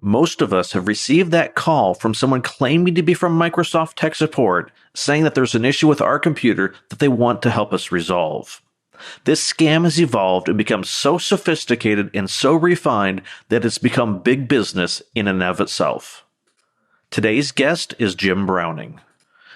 Most of us have received that call from someone claiming to be from Microsoft tech support, saying that there's an issue with our computer that they want to help us resolve. This scam has evolved and become so sophisticated and so refined that it's become big business in and of itself. Today's guest is Jim Browning.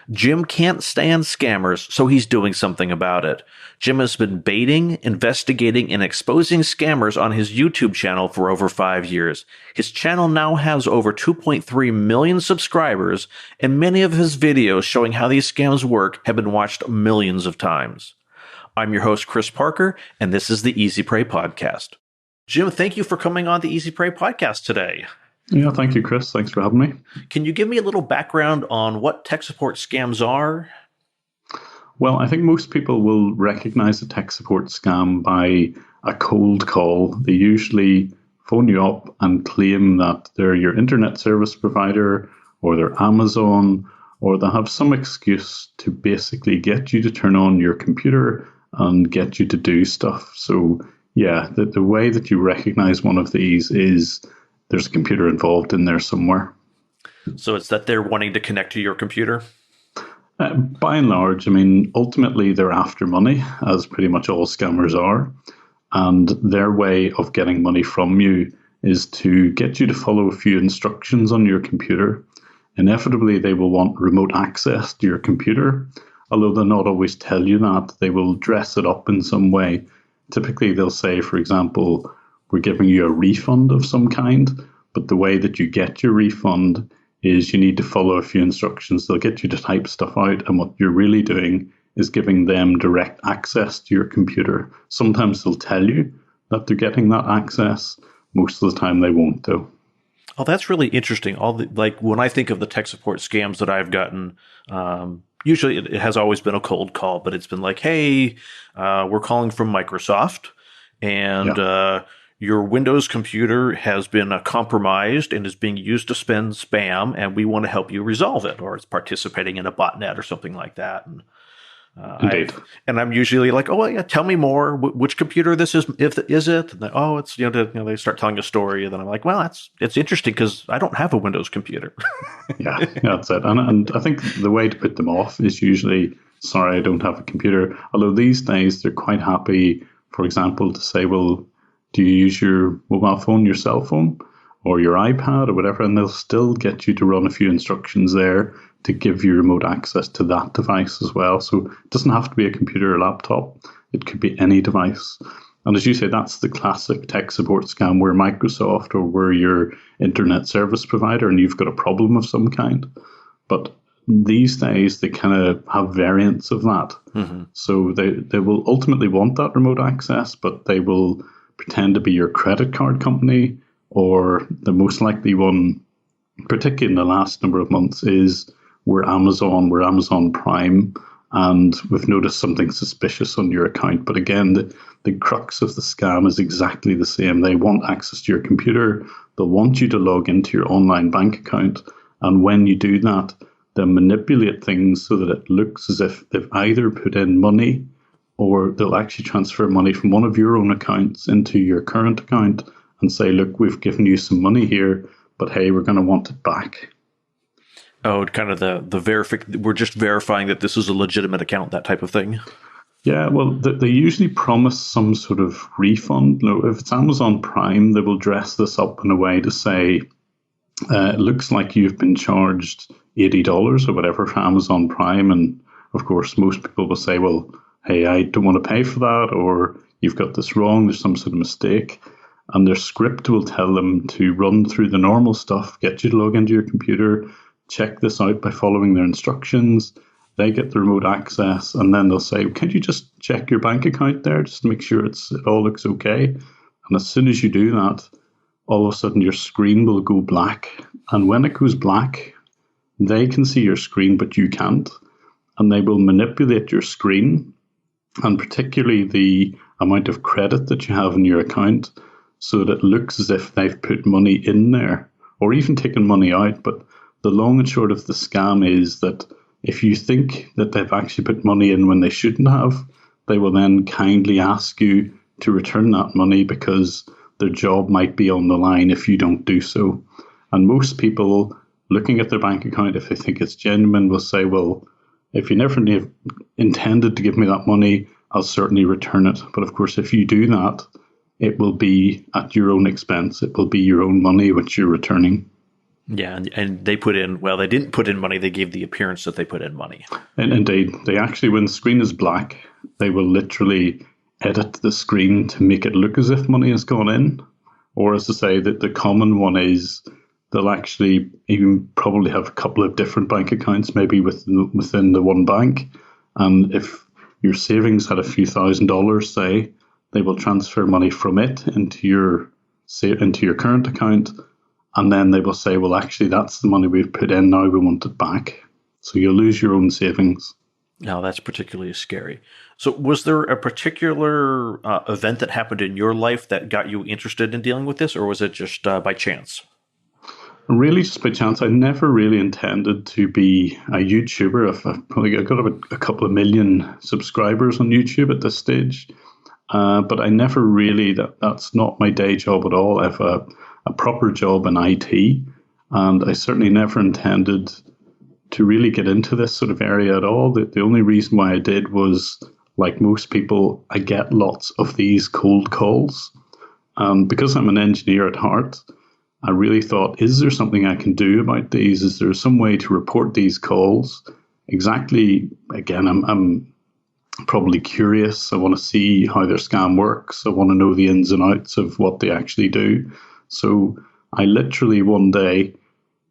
Jim can't stand scammers, so he's doing something about it. Jim has been baiting, investigating, and exposing scammers on his YouTube channel for over 5 years. His channel now has over 2.3 million subscribers, and many of his videos showing how these scams work have been watched millions of times. I'm your host, Chris Parker, and this is the Easy Prey Podcast. Jim, thank you for coming on the Easy Prey Podcast today. Yeah, thank you, Chris. Thanks for having me. Can you give me a little background on what tech support scams are? Well, I think most people will recognize a tech support scam by a cold call. They usually phone you up and claim that they're your internet service provider or they're Amazon, or they have some excuse to basically get you to turn on your computer and get you to do stuff. So yeah, the way that you recognize one of these is there's a computer involved in there somewhere. So it's that they're wanting to connect to your computer? By and large, I mean, ultimately they're after money, as pretty much all scammers are. And their way of getting money from you is to get you to follow a few instructions on your computer. Inevitably, they will want remote access to your computer, although they'll not always tell you that. They will dress it up in some way. Typically, they'll say, for example, we're giving you a refund of some kind, but the way that you get your refund is you need to follow a few instructions. They'll get you to type stuff out, and what you're really doing is giving them direct access to your computer. Sometimes they'll tell you that they're getting that access. Most of the time they won't, though. Oh, that's really interesting. Like when I think of the tech support scams that I've gotten, usually it has always been a cold call, but it's been like, hey, we're calling from Microsoft, and your Windows computer has been compromised and is being used to spend spam, and we want to help you resolve it, or it's participating in a botnet or something like that. And Indeed. I'm usually like, oh, well, yeah, tell me more. Which computer this is? Is it? And it's they start telling a story, and then I'm like, well, it's interesting because I don't have a Windows computer. yeah, that's it. And I think the way to put them off is usually, sorry, I don't have a computer. Although these days they're quite happy, for example, to say, well, do you use your mobile phone, your cell phone, or your iPad or whatever? And they'll still get you to run a few instructions there to give you remote access to that device as well. So it doesn't have to be a computer or laptop. It could be any device. And as you say, that's the classic tech support scam where Microsoft or where your internet service provider and you've got a problem of some kind. But these days, they kind of have variants of that. Mm-hmm. So they will ultimately want that remote access, but they will pretend to be your credit card company, or the most likely one, particularly in the last number of months, is we're Amazon Prime, and we've noticed something suspicious on your account. But again, the crux of the scam is exactly the same. They want access to your computer. They'll want you to log into your online bank account. And when you do that, they'll manipulate things so that it looks as if they've either put in money or they'll actually transfer money from one of your own accounts into your current account and say, look, we've given you some money here, but hey, we're going to want it back. Oh, kind of we're just verifying that this is a legitimate account, that type of thing. Yeah, well, they usually promise some sort of refund. If it's Amazon Prime, they will dress this up in a way to say, it looks like you've been charged $80 or whatever for Amazon Prime. And of course, most people will say, well, hey, I don't want to pay for that, or you've got this wrong, there's some sort of mistake. And their script will tell them to run through the normal stuff, get you to log into your computer, check this out by following their instructions. They get the remote access, and then they'll say, can't you just check your bank account there just to make sure it all looks okay? And as soon as you do that, all of a sudden your screen will go black. And when it goes black, they can see your screen, but you can't. And they will manipulate your screen, and particularly the amount of credit that you have in your account, so that it looks as if they've put money in there or even taken money out. But the long and short of the scam is that if you think that they've actually put money in when they shouldn't have, they will then kindly ask you to return that money because their job might be on the line if you don't do so. And most people looking at their bank account, if they think it's genuine, will say, well, if you never intended to give me that money, I'll certainly return it. But of course, if you do that, it will be at your own expense. It will be your own money which you're returning. Yeah, and they put in, well, they didn't put in money. They gave the appearance that they put in money. And indeed, they actually, when the screen is black, they will literally edit the screen to make it look as if money has gone in. Or as to say that the common one is they'll actually even probably have a couple of different bank accounts, maybe within the one bank. And if your savings had a few $1,000s, say, they will transfer money from it into your current account. And then they will say, well, actually, that's the money we've put in. Now we want it back. So you'll lose your own savings. Now, that's particularly scary. So was there a particular event that happened in your life that got you interested in dealing with this, or was it just by chance? Really, just by chance. I never really intended to be a YouTuber. I've probably got a couple of million subscribers on YouTube at this stage. But I never really, that's not my day job at all. I have a proper job in IT, and I certainly never intended to really get into this sort of area at all. The only reason why I did was, like most people, I get lots of these cold calls. Because I'm an engineer at heart, I really thought, is there something I can do about these? Is there some way to report these calls? Exactly, again, I'm probably curious. I want to see how their scam works. I want to know the ins and outs of what they actually do. So I literally one day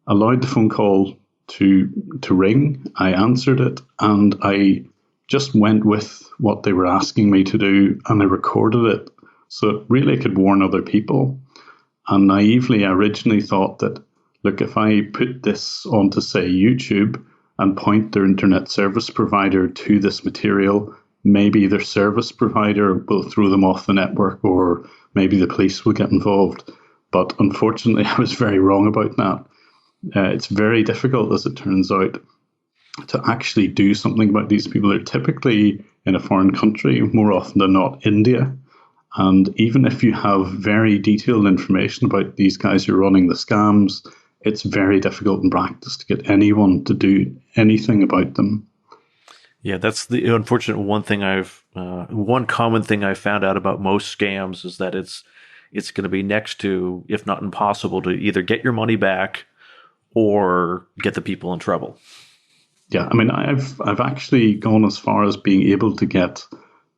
allowed the phone call to ring. I answered it, and I just went with what they were asking me to do, and I recorded it so really I could warn other people. And naively, I originally thought that, look, if I put this onto, say, YouTube and point their internet service provider to this material, maybe their service provider will throw them off the network, or maybe the police will get involved. But unfortunately, I was very wrong about that. It's very difficult, as it turns out, to actually do something about these people. They're typically in a foreign country, more often than not India. And even if you have very detailed information about these guys who are running the scams, it's very difficult in practice to get anyone to do anything about them. Yeah, that's the unfortunate one common thing I've found out about most scams is that it's going to be next to, if not impossible, to either get your money back or get the people in trouble. Yeah, I mean, I've actually gone as far as being able to get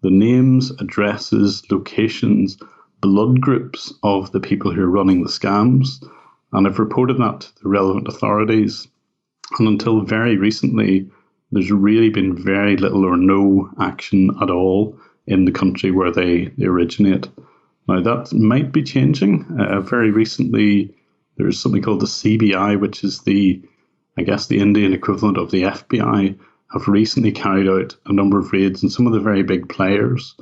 the names, addresses, locations, blood groups of the people who are running the scams, and I've reported that to the relevant authorities. And until very recently, there's really been very little or no action at all in the country where they originate. Now, that might be changing. Very recently, there's something called the CBI, which is the Indian equivalent of the FBI, have recently carried out a number of raids on some of the very big players.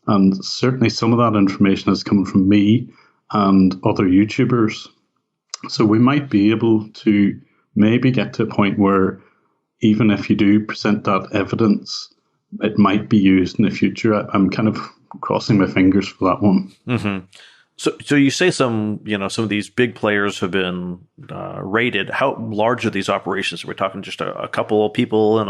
And certainly some of that information has come from me and other YouTubers. So we might be able to maybe get to a point where even if you do present that evidence, it might be used in the future. I'm kind of crossing my fingers for that one. Mm-hmm. So you say some of these big players have been raided. How large are these operations? Are we talking just a couple of people in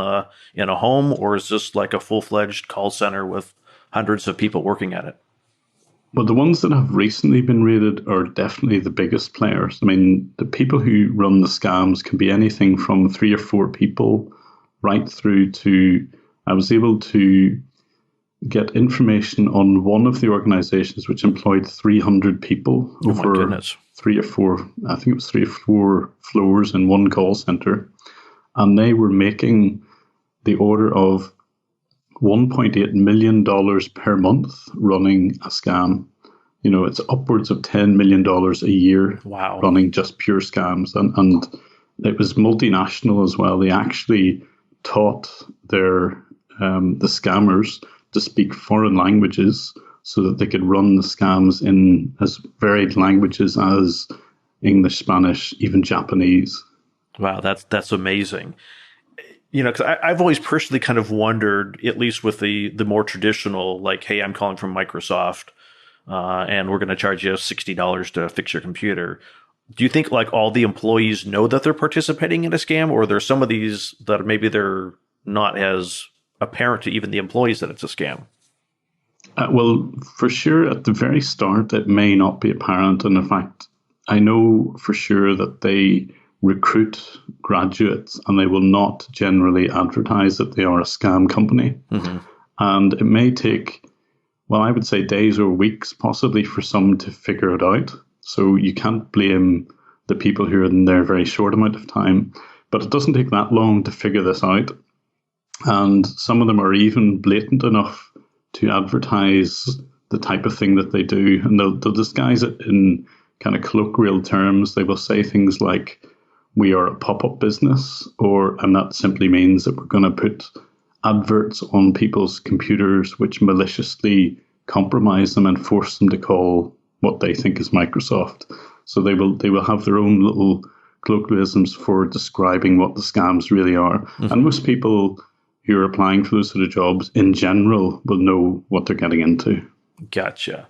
a home, or is this like a full-fledged call center with hundreds of people working at it? Well, the ones that have recently been raided are definitely the biggest players. I mean, the people who run the scams can be anything from 3 or 4 people right through to, I was able to get information on one of the organizations which employed 300 people over 3 or 4, I think it was 3 or 4 floors in one call center. And they were making the order of $1.8 million per month running a scam. It's upwards of $10 million a year. Wow. Running just pure scams. And it was multinational as well. They actually taught the scammers to speak foreign languages so that they could run the scams in as varied languages as English, Spanish, even Japanese. Wow, that's amazing. Because I've always personally kind of wondered, at least with the more traditional, like, hey, I'm calling from Microsoft, and we're going to charge you $60 to fix your computer. Do you think like all the employees know that they're participating in a scam, or there's some of these that maybe they're not as apparent to even the employees that it's a scam? Well, for sure, at the very start, it may not be apparent. And in fact, I know for sure that they recruit graduates and they will not generally advertise that they are a scam company. Mm-hmm. And it may take, well, I would say days or weeks possibly for some to figure it out. So you can't blame the people who are in there a very short amount of time. But it doesn't take that long to figure this out. And some of them are even blatant enough to advertise the type of thing that they do. And they'll disguise it in kind of colloquial terms. They will say things like, we are a pop-up business, and that simply means that we're going to put adverts on people's computers which maliciously compromise them and force them to call what they think is Microsoft. So they will have their own little colloquialisms for describing what the scams really are. Mm-hmm. And most people who are applying for those sort of jobs in general will know what they're getting into. Gotcha.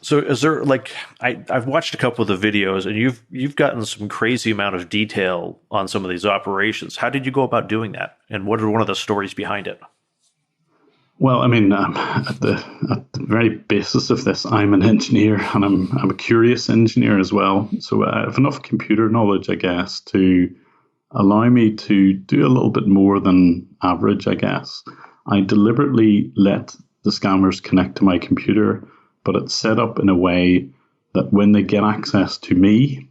So is there like I've watched a couple of the videos, and you've gotten some crazy amount of detail on some of these operations. How did you go about doing that, and what are one of the stories behind it? Well, I mean, at the very basis of this, I'm an engineer, and I'm a curious engineer as well. So I have enough computer knowledge, I guess, to allow me to do a little bit more than average, I guess. I deliberately let the scammers connect to my computer, but it's set up in a way that when they get access to me,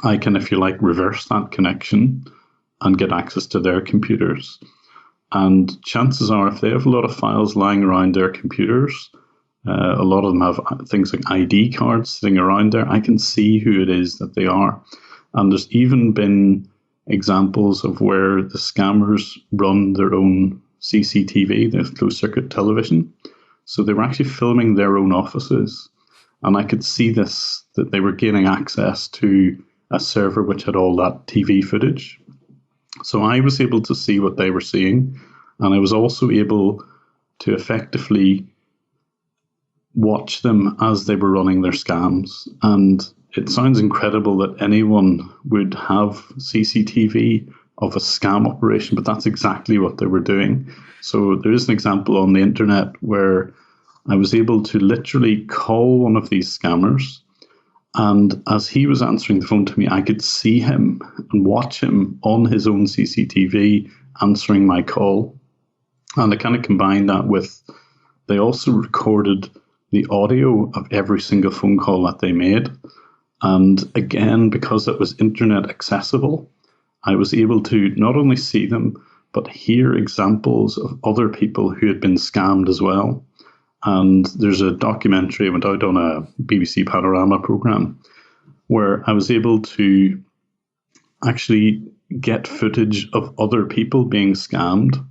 I can, if you like, reverse that connection and get access to their computers. And chances are, if they have a lot of files lying around their computers, a lot of them have things like ID cards sitting around there, I can see who it is that they are. And there's even been examples of where the scammers run their own CCTV, their closed circuit television. So they were actually filming their own offices. And I could see this, that they were gaining access to a server which had all that TV footage. So I was able to see what they were seeing. And I was also able to effectively watch them as they were running their scams. And it sounds incredible that anyone would have CCTV of a scam operation, but that's exactly what they were doing. So there is an example on the internet where I was able to literally call one of these scammers, and as he was answering the phone to me, I could see him and watch him on his own CCTV answering my call. And I kind of combined that with, they also recorded the audio of every single phone call that they made. And again, because it was internet accessible, I was able to not only see them, but hear examples of other people who had been scammed as well. And there's a documentary, I went out on a BBC Panorama program, where I was able to actually get footage of other people being scammed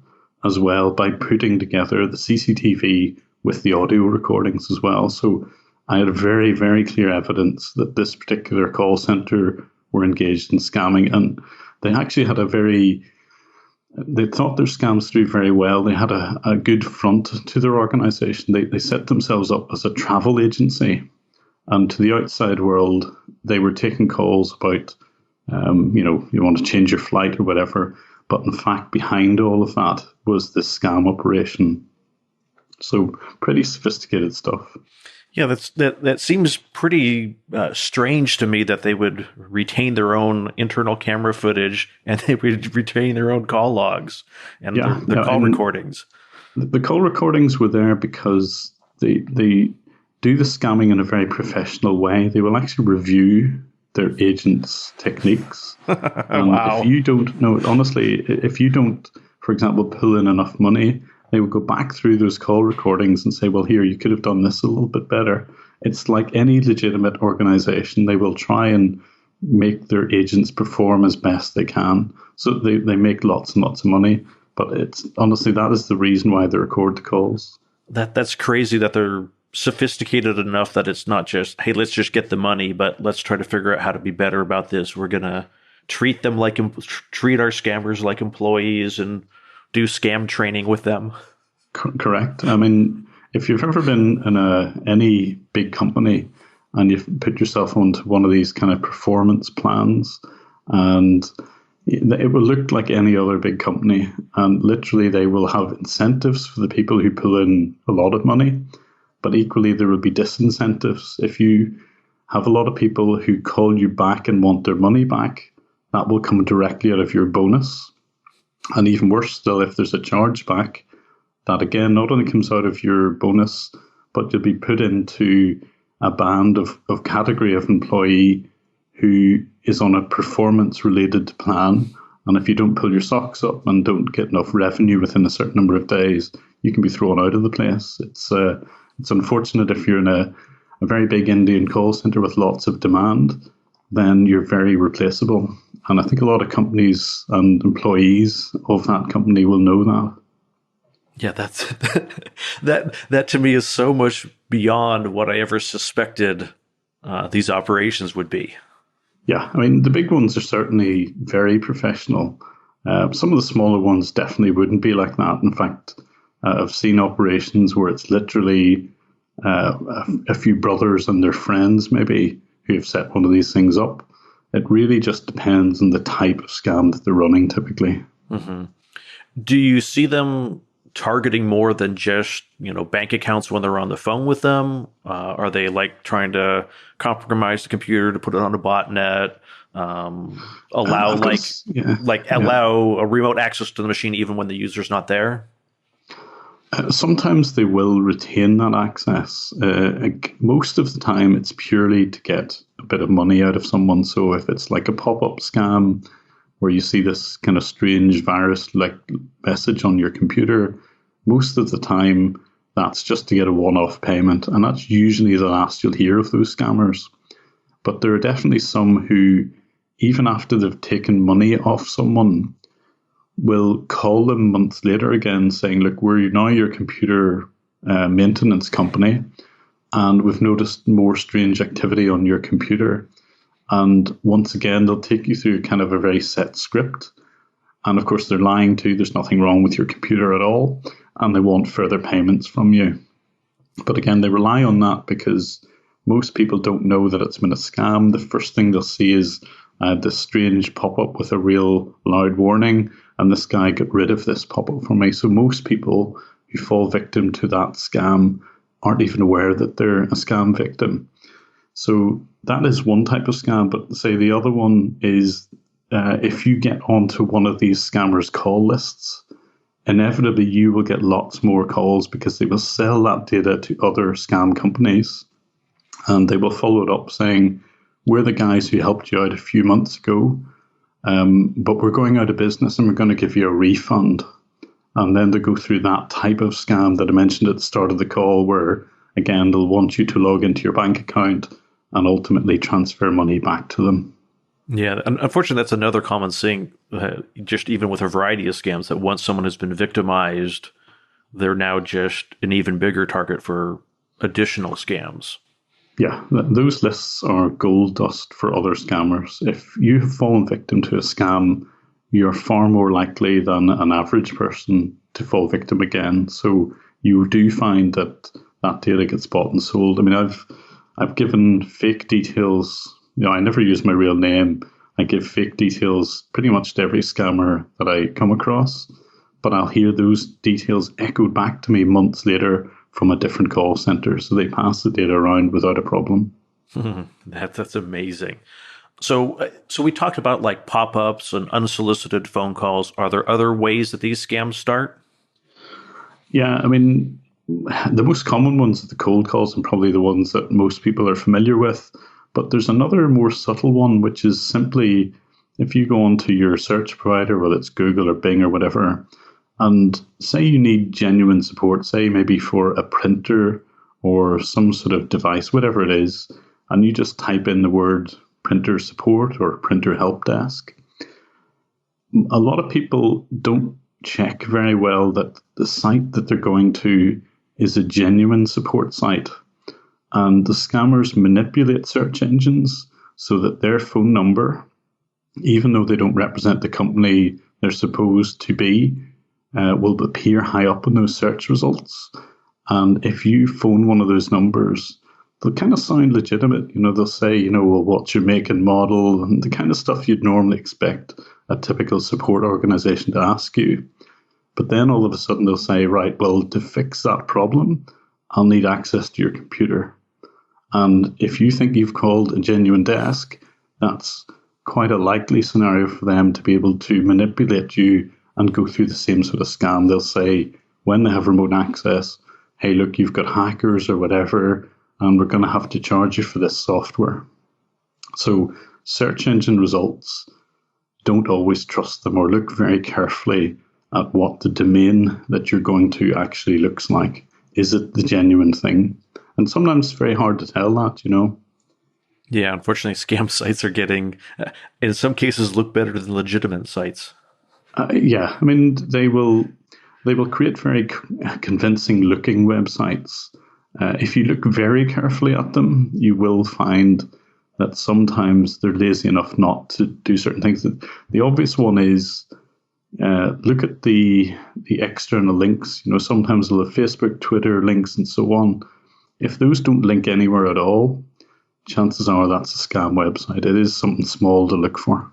as well by putting together the CCTV with the audio recordings as well. So I had very, very clear evidence that this particular call center were engaged in scamming. And they actually had they thought their scams through very well. They had a good front to their organization. They set themselves up as a travel agency. And to the outside world, they were taking calls about, you want to change your flight or whatever. But in fact, behind all of that was this scam operation. So pretty sophisticated stuff. Yeah, that seems pretty strange to me that they would retain their own internal camera footage and they would retain their own call logs and the call recordings. The call recordings were there because they do the scamming in a very professional way. They will actually review their agents' techniques. Wow. If you don't know, honestly, if you don't, for example, pull in enough money, they will go back through those call recordings and say, well, here, you could have done this a little bit better. It's like any legitimate organization. They will try and make their agents perform as best they can. So they make lots and lots of money. But it's honestly, that is the reason why they record the calls. That's crazy that they're sophisticated enough that it's not just, hey, let's just get the money, but let's try to figure out how to be better about this. We're going to treat our scammers like employees and do scam training with them. Correct. I mean, if you've ever been in any big company and you put yourself onto one of these kind of performance plans, and it will look like any other big company, and literally they will have incentives for the people who pull in a lot of money, but equally there will be disincentives. If you have a lot of people who call you back and want their money back, that will come directly out of your bonus. And even worse still, if there's a chargeback, that again not only comes out of your bonus, but you'll be put into a band of category of employee who is on a performance-related plan. And if you don't pull your socks up and don't get enough revenue within a certain number of days, you can be thrown out of the place. It's unfortunate if you're in a very big Indian call center with lots of demand, then you're very replaceable. And I think a lot of companies and employees of that company will know that. Yeah, that's that to me is so much beyond what I ever suspected these operations would be. Yeah, I mean, the big ones are certainly very professional. Some of the smaller ones definitely wouldn't be like that. In fact, I've seen operations where it's literally a few brothers and their friends maybe who have set one of these things up. It really just depends on the type of scam that they're running typically. Mm-hmm. Do you see them targeting more than just, bank accounts when they're on the phone with them? Are they like trying to compromise the computer to put it on a botnet? Allow allow a remote access to the machine even when the user's not there? Sometimes they will retain that access. Most of the time, it's purely to get a bit of money out of someone. So if it's like a pop-up scam where you see this kind of strange virus-like message on your computer, most of the time, that's just to get a one-off payment. And that's usually the last you'll hear of those scammers. But there are definitely some who, even after they've taken money off someone, will call them months later again saying, look, we're now your computer maintenance company, and we've noticed more strange activity on your computer. And once again, they'll take you through kind of a very set script. And of course, they're lying to you. There's nothing wrong with your computer at all. And they want further payments from you. But again, they rely on that because most people don't know that it's been a scam. The first thing they'll see is this strange pop-up with a real loud warning. And this guy got rid of this pop-up for me. So most people who fall victim to that scam aren't even aware that they're a scam victim. So that is one type of scam. But say the other one is if you get onto one of these scammers' call lists, inevitably you will get lots more calls because they will sell that data to other scam companies. And they will follow it up saying, we're the guys who helped you out a few months ago, but we're going out of business and we're going to give you a refund. And then they go through that type of scam that I mentioned at the start of the call where, again, they'll want you to log into your bank account and ultimately transfer money back to them. Yeah, and unfortunately, that's another common thing, just even with a variety of scams, that once someone has been victimized, they're now just an even bigger target for additional scams. Yeah, those lists are gold dust for other scammers. If you have fallen victim to a scam, you're far more likely than an average person to fall victim again. So you do find that that data gets bought and sold. I mean, I've given fake details. I never use my real name. I give fake details pretty much to every scammer that I come across, but I'll hear those details echoed back to me months later from a different call center. So they pass the data around without a problem. That's amazing. So we talked about like pop-ups and unsolicited phone calls. Are there other ways that these scams start? Yeah, I mean, the most common ones are the cold calls and probably the ones that most people are familiar with. But there's another more subtle one, which is simply if you go onto your search provider, whether it's Google or Bing or whatever, and say you need genuine support, say maybe for a printer or some sort of device, whatever it is, and you just type in the word printer support or printer help desk, a lot of people don't check very well that the site that they're going to is a genuine support site. And the scammers manipulate search engines so that their phone number, even though they don't represent the company they're supposed to be, will appear high up in those search results. And if you phone one of those numbers, they'll kind of sound legitimate. They'll say, well, what's your make and model, and the kind of stuff you'd normally expect a typical support organization to ask you. But then all of a sudden they'll say, right, well, to fix that problem, I'll need access to your computer. And if you think you've called a genuine desk, that's quite a likely scenario for them to be able to manipulate you and go through the same sort of scam. They'll say, when they have remote access, hey, look, you've got hackers or whatever, and we're going to have to charge you for this software. So search engine results, don't always trust them, or look very carefully at what the domain that you're going to actually looks like. Is it the genuine thing? And sometimes it's very hard to tell that. Yeah, unfortunately, scam sites are getting, in some cases, look better than legitimate sites. Yeah, I mean, they will create very convincing looking websites. If you look very carefully at them, you will find that sometimes they're lazy enough not to do certain things. The obvious one is look at the external links. Sometimes they'll have Facebook, Twitter links, and so on. If those don't link anywhere at all, chances are that's a scam website. It is something small to look for.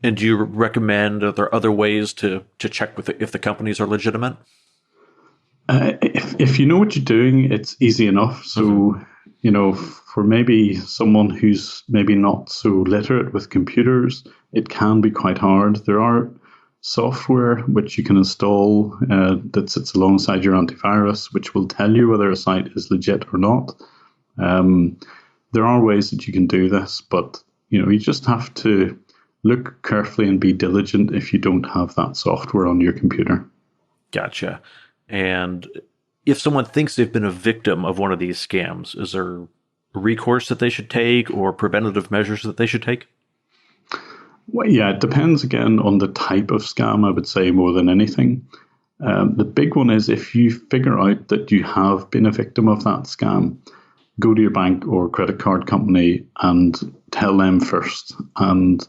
And do you recommend, are there other ways to check if the companies are legitimate? If you know what you're doing, it's easy enough. So, for maybe someone who's maybe not so literate with computers, it can be quite hard. There are software which you can install that sits alongside your antivirus, which will tell you whether a site is legit or not. There are ways that you can do this, but you just have to look carefully and be diligent if you don't have that software on your computer. Gotcha. And if someone thinks they've been a victim of one of these scams, is there recourse that they should take or preventative measures that they should take? Well, yeah, it depends again on the type of scam, I would say, more than anything. The big one is if you figure out that you have been a victim of that scam, go to your bank or credit card company and tell them first. And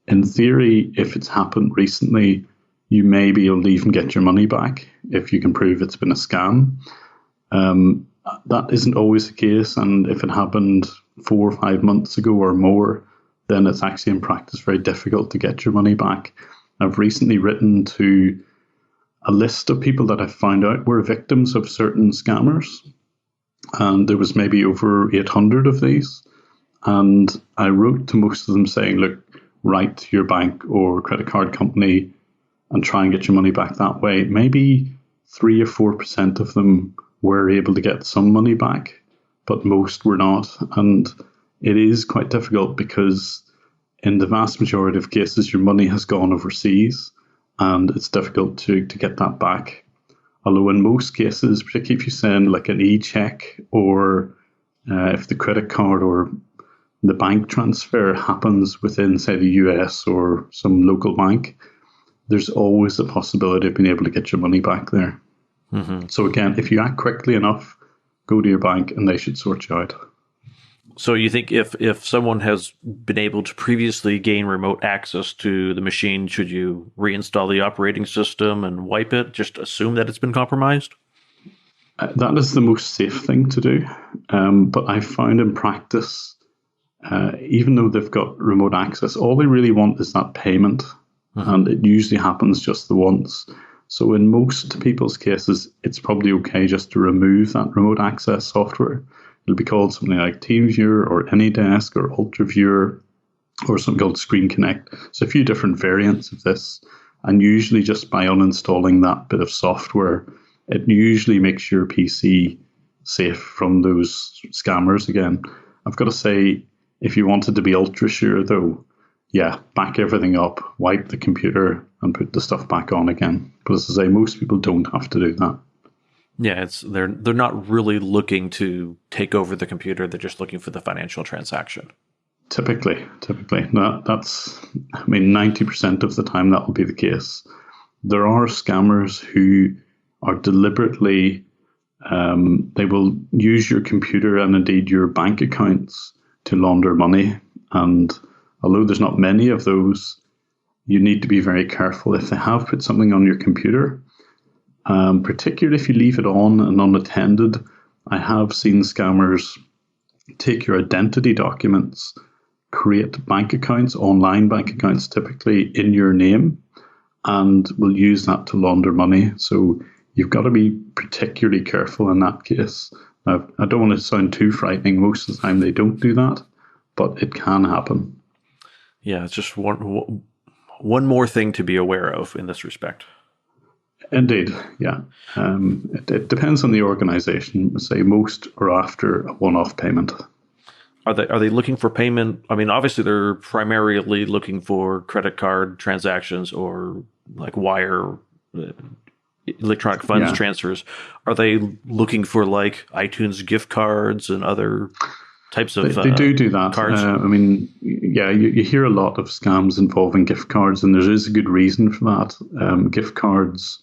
in theory, if it's happened recently, you may be able to even get your money back if you can prove it's been a scam. That isn't always the case. And if it happened 4 or 5 months ago or more, then it's actually in practice very difficult to get your money back. I've recently written to a list of people that I found out were victims of certain scammers. And there was maybe over 800 of these. And I wrote to most of them saying, look, write to your bank or credit card company and try and get your money back that way. Maybe 3 or 4% of them were able to get some money back, but most were not. And it is quite difficult because in the vast majority of cases, your money has gone overseas and it's difficult to get that back. Although in most cases, particularly if you send like an e-check or if the credit card or the bank transfer happens within, say, the US or some local bank, there's always a possibility of being able to get your money back there. Mm-hmm. So again, if you act quickly enough, go to your bank and they should sort you out. So you think if someone has been able to previously gain remote access to the machine, should you reinstall the operating system and wipe it? Just assume that it's been compromised? That is the most safe thing to do. But I found in practice, even though they've got remote access, all they really want is that payment. Mm-hmm. And it usually happens just the once. So in most people's cases, it's probably okay just to remove that remote access software. It'll be called something like TeamViewer or AnyDesk or UltraViewer or something called Screen Connect. So a few different variants of this. And usually just by uninstalling that bit of software, it usually makes your PC safe from those scammers again. I've got to say, if you wanted to be ultra sure though, yeah, back everything up, wipe the computer and put the stuff back on again. But as I say, most people don't have to do that. Yeah, they're not really looking to take over the computer. They're just looking for the financial transaction. Typically. That's 90% of the time that will be the case. There are scammers who are deliberately, they will use your computer and indeed your bank accounts to launder money. And although there's not many of those, you need to be very careful. If they have put something on your computer, particularly if you leave it on and unattended, I have seen scammers take your identity documents, create bank accounts, online bank accounts, typically in your name, and will use that to launder money. So you've got to be particularly careful in that case. Now, I don't want to sound too frightening. Most of the time they don't do that, but it can happen. Yeah, it's just one more thing to be aware of in this respect. Indeed, yeah. It depends on the organization. Say most are after a one-off payment. Are they looking for payment? I mean, obviously they're primarily looking for credit card transactions or like wire electronic funds transfers. Are they looking for like iTunes gift cards and other types of they do that cards? I mean, yeah, you hear a lot of scams involving gift cards, and there is a good reason for that. Gift cards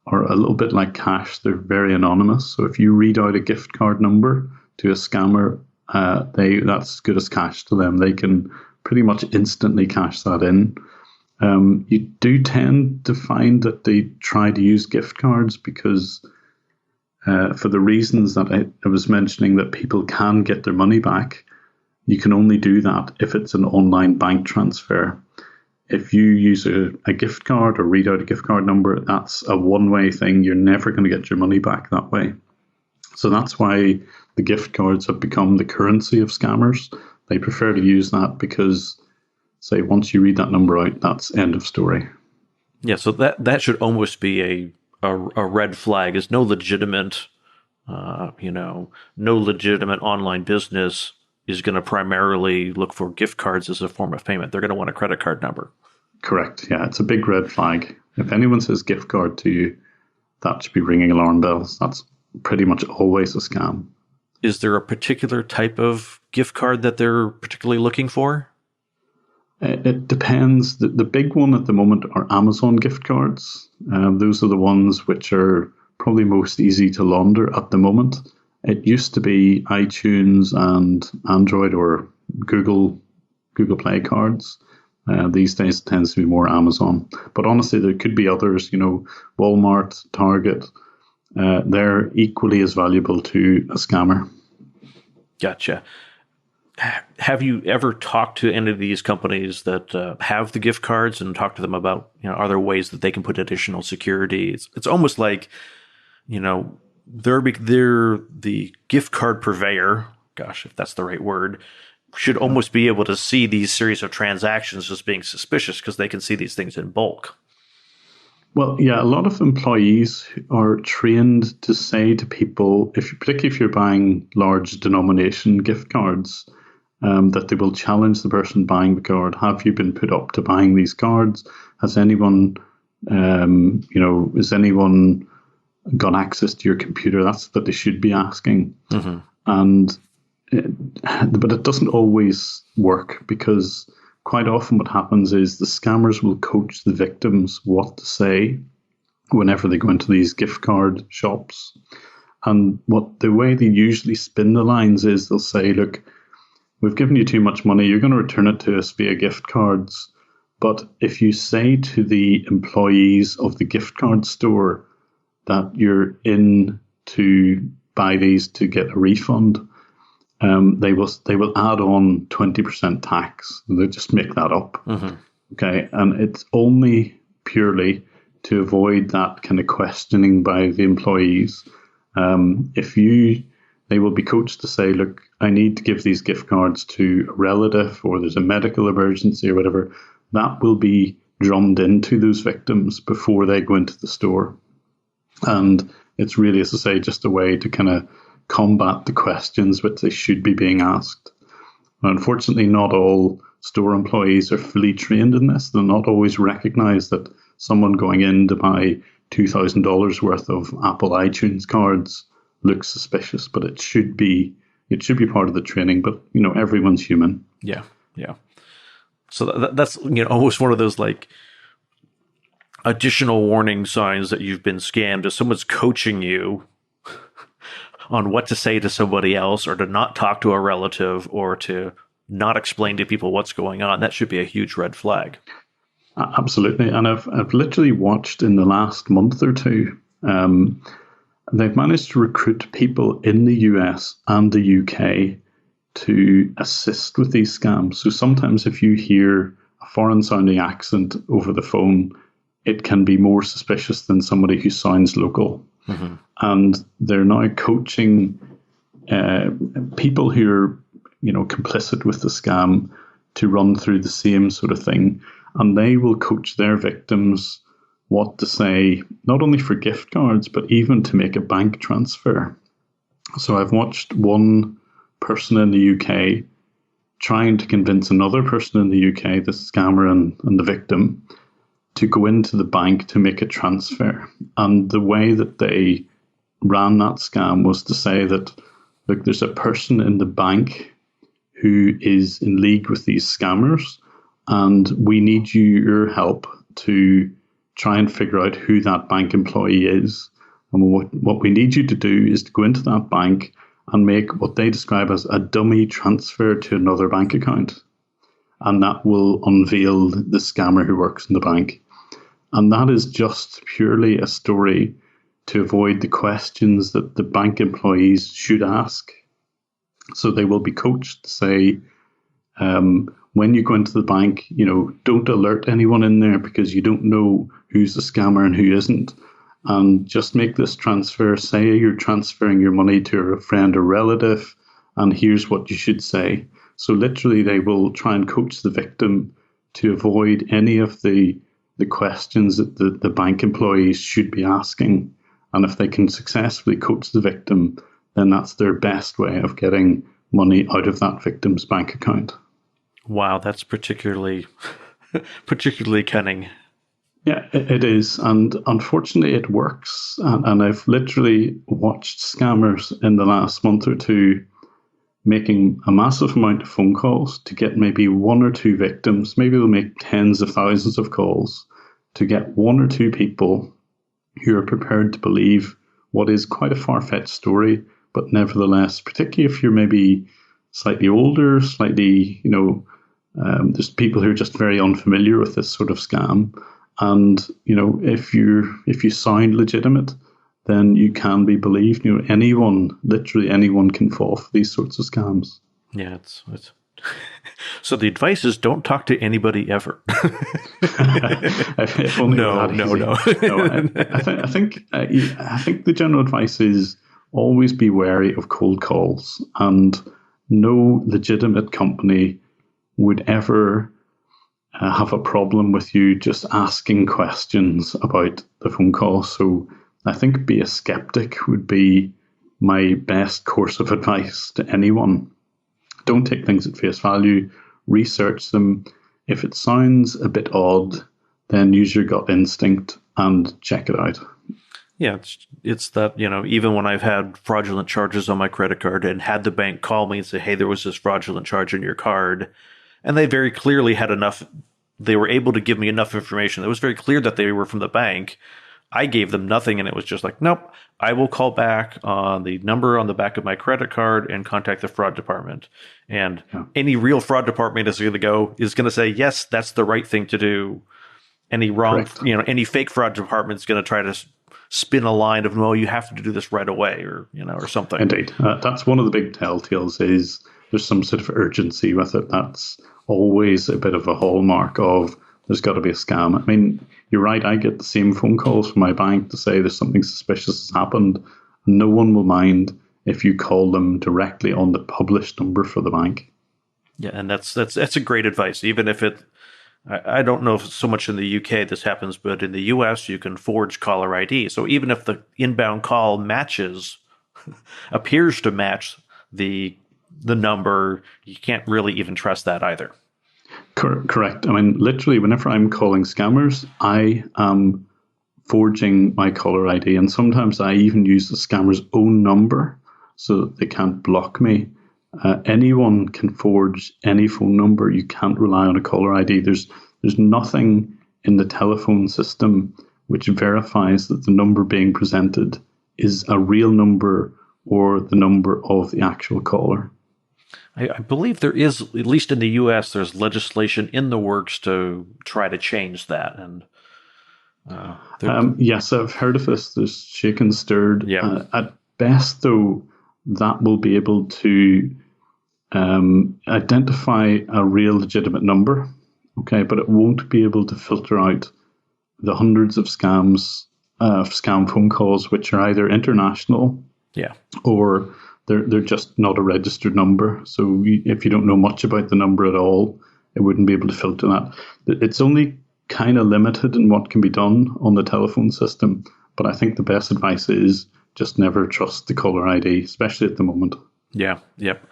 are a little bit like cash. They're very anonymous. So if you read out a gift card number to a scammer, that's as good as cash to them. They can pretty much instantly cash that in. You do tend to find that they try to use gift cards because for the reasons that I was mentioning, that people can get their money back. You can only do that if it's an online bank transfer. If you use a gift card or read out a gift card number, that's a one-way thing. You're never going to get your money back that way. So that's why the gift cards have become the currency of scammers. They prefer to use that because, say, once you read that number out, that's end of story. Yeah, so that should almost be a red flag. Is no legitimate, no legitimate online business is going to primarily look for gift cards as a form of payment. They're going to want a credit card number. Correct. Yeah, it's a big red flag. If anyone says gift card to you, that should be ringing alarm bells. That's pretty much always a scam. Is there a particular type of gift card that they're particularly looking for? It depends. The big one at the moment are Amazon gift cards. Those are the ones which are probably most easy to launder at the moment. It used to be iTunes and Android or Google Play cards. These days it tends to be more Amazon. But honestly, there could be others, Walmart, Target. They're equally as valuable to a scammer. Gotcha. Have you ever talked to any of these companies that have the gift cards and talked to them about, are there ways that they can put additional security? It's almost like, they're the gift card purveyor, gosh, if that's the right word, should almost be able to see these series of transactions as being suspicious because they can see these things in bulk. Well, yeah, a lot of employees are trained to say to people, particularly if you're buying large denomination gift cards, that they will challenge the person buying the card. Have you been put up to buying these cards? Has anyone, has anyone got access to your computer? That's what they should be asking. Mm-hmm. But it doesn't always work because quite often what happens is the scammers will coach the victims what to say whenever they go into these gift card shops. And the way they usually spin the lines is they'll say, look, we've given you too much money. You're going to return it to us via gift cards. But if you say to the employees of the gift card store that you're in to buy these to get a refund, they will add on 20% tax. They just make that up. Mm-hmm. Okay, and it's only purely to avoid that kind of questioning by the employees. They will be coached to say, look, I need to give these gift cards to a relative or there's a medical emergency or whatever. That will be drummed into those victims before they go into the store. And it's really, as I say, just a way to kind of combat the questions which they should be being asked. And unfortunately, not all store employees are fully trained in this. They'll not always recognize that someone going in to buy $2,000 worth of Apple iTunes cards looks suspicious, but it should be part of the training. But everyone's human. Yeah. So that's almost one of those like additional warning signs that you've been scammed. If someone's coaching you on what to say to somebody else, or to not talk to a relative, or to not explain to people what's going on, that should be a huge red flag. Absolutely, and I've literally watched in the last month or two they've managed to recruit people in the US and the UK to assist with these scams. So sometimes if you hear a foreign sounding accent over the phone, it can be more suspicious than somebody who sounds local. Mm-hmm. And they're now coaching people who are, complicit with the scam to run through the same sort of thing. And they will coach their victims what to say, not only for gift cards, but even to make a bank transfer. So I've watched one person in the UK trying to convince another person in the UK, the scammer and the victim, to go into the bank to make a transfer. And the way that they ran that scam was to say that, look, there's a person in the bank who is in league with these scammers, and we need your help to try and figure out who that bank employee is. And what we need you to do is to go into that bank and make what they describe as a dummy transfer to another bank account. And that will unveil the scammer who works in the bank. And that is just purely a story to avoid the questions that the bank employees should ask. So they will be coached to say, when you go into the bank, don't alert anyone in there because you don't know who's the scammer and who isn't. And just make this transfer. Say you're transferring your money to a friend or relative, and here's what you should say. So literally they will try and coach the victim to avoid any of the questions that the bank employees should be asking. And if they can successfully coach the victim, then that's their best way of getting money out of that victim's bank account. Wow, that's particularly cunning. Yeah, it is. And unfortunately, it works. And I've literally watched scammers in the last month or two making a massive amount of phone calls to get maybe one or two victims. Maybe they'll make tens of thousands of calls to get one or two people who are prepared to believe what is quite a far-fetched story, but nevertheless, particularly if you're maybe slightly older, slightly, there's people who are just very unfamiliar with this sort of scam. And, if you sound legitimate, then you can be believed. Literally anyone can fall for these sorts of scams. Yeah, it's so the advice is don't talk to anybody ever. If only no. I think the general advice is always be wary of cold calls, and no legitimate company would ever have a problem with you just asking questions about the phone call. So I think be a skeptic would be my best course of advice to anyone. Don't take things at face value, research them. If it sounds a bit odd, then use your gut instinct and check it out. Yeah, it's that, even when I've had fraudulent charges on my credit card and had the bank call me and say, hey, there was this fraudulent charge on your card, and they very clearly had enough, they were able to give me enough information. It was very clear that they were from the bank. I gave them nothing, and it was just like, nope, I will call back on the number on the back of my credit card and contact the fraud department. And any real fraud department is going to say, yes, that's the right thing to do. Any wrong, Correct. Any fake fraud department is going to try to spin a line of, no, you have to do this right away, or something. Indeed. That's one of the big telltales is there's some sort of urgency with it. That's always a bit of a hallmark of there's got to be a scam. I mean, you're right. I get the same phone calls from my bank to say there's something suspicious has happened. No one will mind if you call them directly on the published number for the bank. Yeah, and that's a great advice. Even if I don't know if so much in the UK this happens, but in the US you can forge caller ID. So even if the inbound call appears to match the number, you can't really even trust that either. Correct. I mean, literally, whenever I'm calling scammers, I am forging my caller ID, and sometimes I even use the scammer's own number so that they can't block me. Anyone can forge any phone number. You can't rely on a caller ID. There's nothing in the telephone system which verifies that the number being presented is a real number or the number of the actual caller. I believe there is, at least in the U.S., there's legislation in the works to try to change that. And Yes, I've heard of this. There's shaken stirred. Yeah. At best, though, that will be able to identify a real legitimate number, okay, but it won't be able to filter out the hundreds of scam phone calls, which are either international Yeah. or they're just not a registered number. So if you don't know much about the number at all, it wouldn't be able to filter that. It's only kind of limited in what can be done on the telephone system, but I think the best advice is just never trust the caller ID, especially at the moment. Yeah. Yep.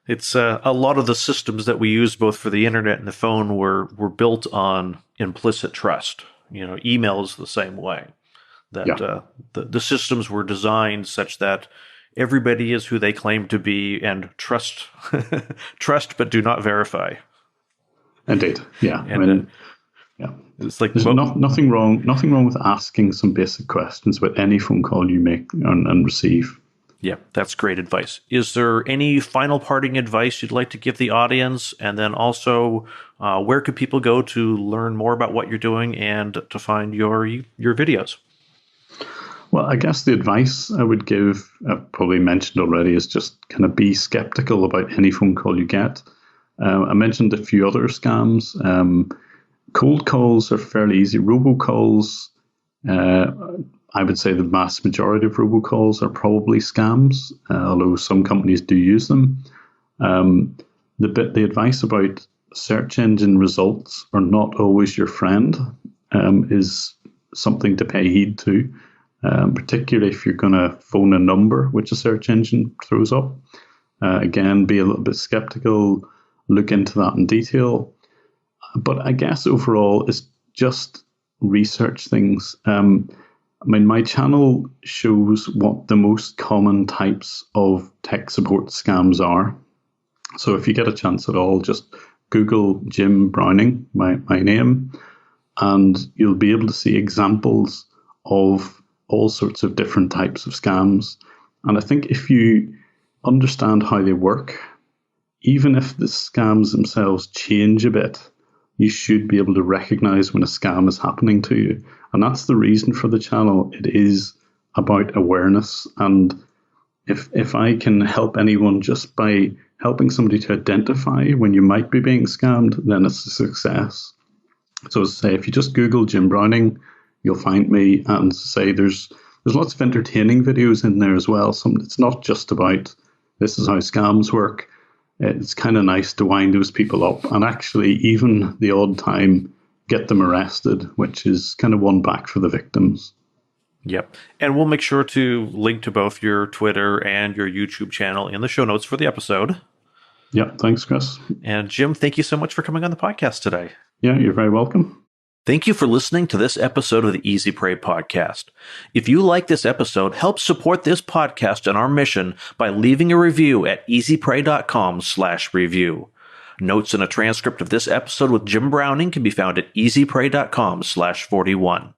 It's a lot of the systems that we use, both for the internet and the phone, were built on implicit trust. Email is the same way. That Yeah. the systems were designed such that everybody is who they claim to be, and trust, trust, but do not verify. Indeed. Yeah. And yeah. it's like There's nothing wrong with asking some basic questions about any phone call you make and receive. Yeah, that's great advice. Is there any final parting advice you'd like to give the audience? And then also, where could people go to learn more about what you're doing and to find your videos? Well, I guess the advice I would give, I've probably mentioned already, is just kind of be skeptical about any phone call you get. I mentioned a few other scams. Cold calls are fairly easy. Robocalls, I would say the vast majority of robocalls are probably scams, although some companies do use them. The advice about search engine results are not always your friend is something to pay heed to, particularly if you're going to phone a number which a search engine throws up. Again, be a little bit skeptical, look into that in detail. But I guess overall, it's just research things. My channel shows what the most common types of tech support scams are. So if you get a chance at all, just Google Jim Browning, my name, and you'll be able to see examples of all sorts of different types of scams. And I think if you understand how they work, even if the scams themselves change a bit, you should be able to recognize when a scam is happening to you. And that's the reason for the channel. It is about awareness. And if I can help anyone just by helping somebody to identify when you might be being scammed, then it's a success. So as I say, if you just Google Jim Browning, you'll find me. And say there's lots of entertaining videos in there as well. It's not just about this is how scams work. It's kind of nice to wind those people up and actually even the odd time get them arrested, which is kind of one back for the victims. Yep. And we'll make sure to link to both your Twitter and your YouTube channel in the show notes for the episode. Yeah, thanks, Chris. And Jim, thank you so much for coming on the podcast today. Yeah, you're very welcome. Thank you for listening to this episode of the Easy Prey podcast. If you like this episode, help support this podcast and our mission by leaving a review at easyprey.com/review. Notes and a transcript of this episode with Jim Browning can be found at easyprey.com/41.